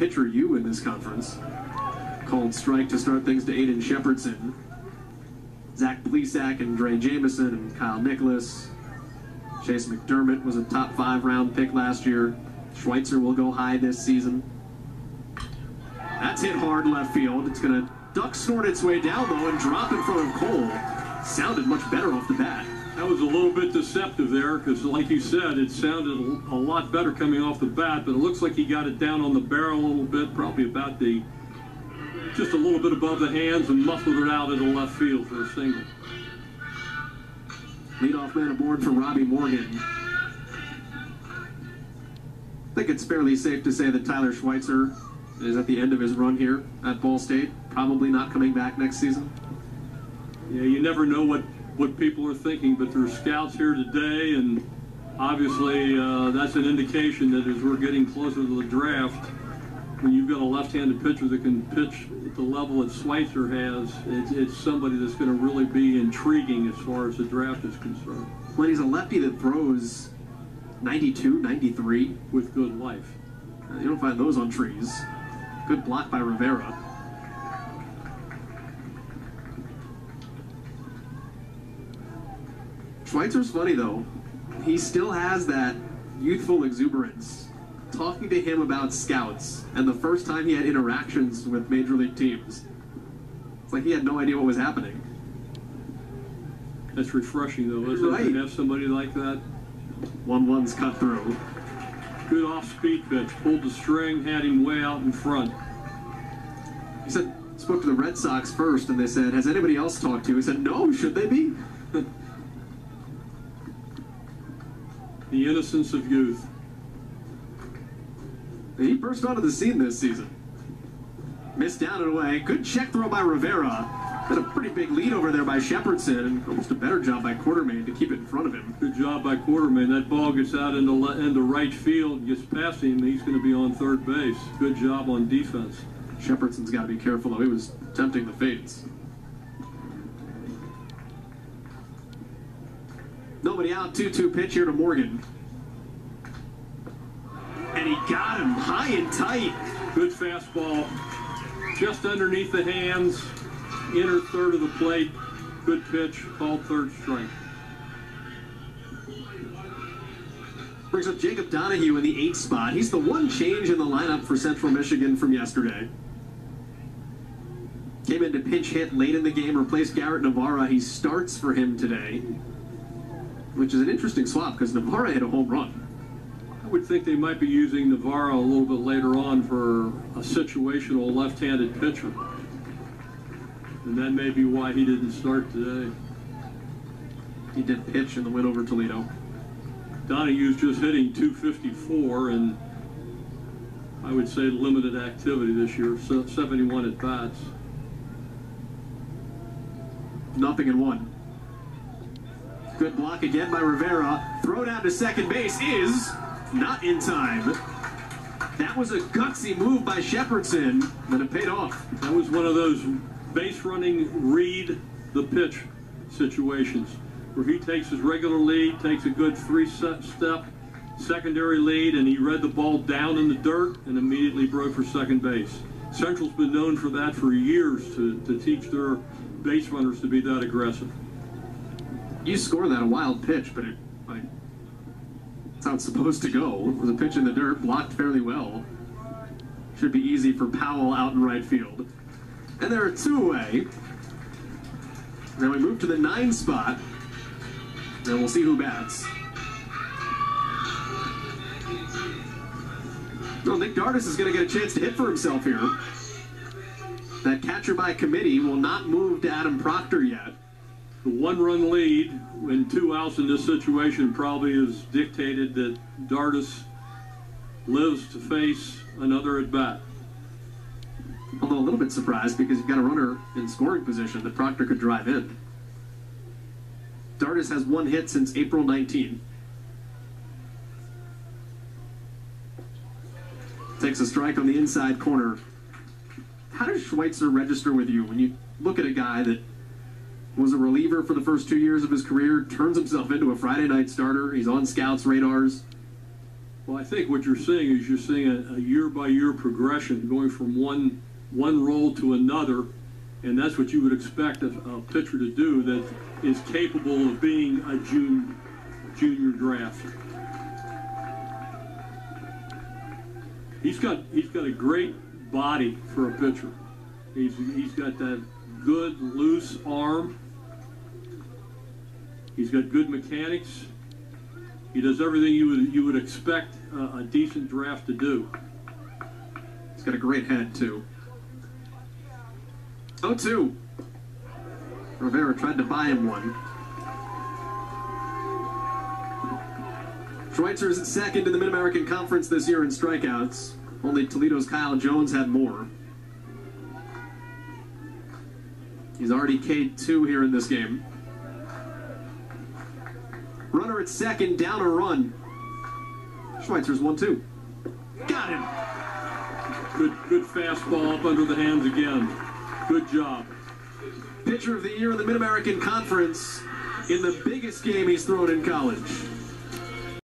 pitcher U in this conference. Called strike to start things to Aiden Shepardson. Zach Plesac and Dre Jameson and Kyle Nicholas. Chase McDermott was a top 5 round pick last year. Schweitzer will go high this season. That's hit hard left field. It's going to duck snort its way down though and drop in front of Cole. Sounded much better off the bat. That was a little bit deceptive there because, like you said, it sounded a lot better coming off the bat, but it looks like he got it down on the barrel a little bit, probably about just a little bit above the hands, and muffled it out into left field for a single. Leadoff man aboard for Robbie Morgan. I think it's fairly safe to say that Tyler Schweitzer is at the end of his run here at Ball State. Probably not coming back next season. Yeah, you never know what people are thinking, but there's scouts here today, and obviously that's an indication that as we're getting closer to the draft, when you've got a left-handed pitcher that can pitch at the level that Schweitzer has, it's somebody that's going to really be intriguing as far as the draft is concerned. When he's a lefty that throws 92, 93. With good life. You don't find those on trees. Good block by Rivera. Schweitzer's funny though. He still has that youthful exuberance. Talking to him about scouts and the first time he had interactions with major league teams, it's like he had no idea what was happening. That's refreshing though, isn't it, to have somebody like that? 1-1's cut through. Good off-speed pitch, pulled the string, had him way out in front. He spoke to the Red Sox first, and they said, has anybody else talked to you? He said, no, should they be? The innocence of youth. He burst onto the scene this season. Missed down and away. Good check throw by Rivera. Had a pretty big lead over there by Shepardson, and almost a better job by Quartermain to keep it in front of him. Good job by Quartermain. That ball gets out into right field, gets past him, he's going to be on third base. Good job on defense. Shepardson's got to be careful, though. He was tempting the fades. Nobody out, 2-2 pitch here to Morgan. And he got him high and tight. Good fastball. Just underneath the hands. Inner third of the plate. Good pitch. Called third strike. Brings up Jacob Donahue in the 8th spot. He's the one change in the lineup for Central Michigan from yesterday. Came in to pinch hit late in the game, replaced Garrett Navarra. He starts for him today, which is an interesting swap because Navarra hit a home run. I would think they might be using Navarro a little bit later on for a situational left-handed pitcher. And that may be why he didn't start today. He did pitch in the win over Toledo. Donahue's just hitting 254, and I would say limited activity this year, 71 at-bats. 0-1. Good block again by Rivera. Throw down to second base is not in time. That was a gutsy move by Shepardson, but it paid off. That was one of those base running, read the pitch situations where he takes his regular lead, takes a good 3-step secondary lead, and he read the ball down in the dirt and immediately broke for second base. Central's been known for that for years, to teach their base runners to be that aggressive. You score that a wild pitch, but it's how it's supposed to go. It was a pitch in the dirt, blocked fairly well. Should be easy for Powell out in right field. And there are 2 away. Now we move to the 9 spot, and we'll see who bats. Well, Nick Dardis is going to get a chance to hit for himself here. That catcher by committee will not move to Adam Proctor yet. The 1-run lead and 2 outs in this situation probably has dictated that Dardis lives to face another at-bat. Although a little bit surprised because you've got a runner in scoring position that Proctor could drive in. Dardis has 1 hit since April 19. Takes a strike on the inside corner. How does Schweitzer register with you when you look at a guy that was a reliever for the first 2 years of his career, turns himself into a Friday night starter, he's on scouts' radars, Well, I think what you're seeing is you're seeing a year-by-year progression going from one role to another, and that's what you would expect a pitcher to do that is capable of being a junior draft. He's got a great body for a pitcher. He's got that good loose arm. He's got good mechanics. He does everything you would expect a decent draft to do. He's got a great head too. 0-2. Rivera tried to buy him one. Schweitzer is second in the Mid-American Conference this year in strikeouts. Only Toledo's Kyle Jones had more. He's already K'd 2 here in this game. Runner at second, down a run. Schweitzer's 1-2. Got him. Good fastball up under the hands again. Good job. Pitcher of the year in the Mid-American Conference in the biggest game he's thrown in college.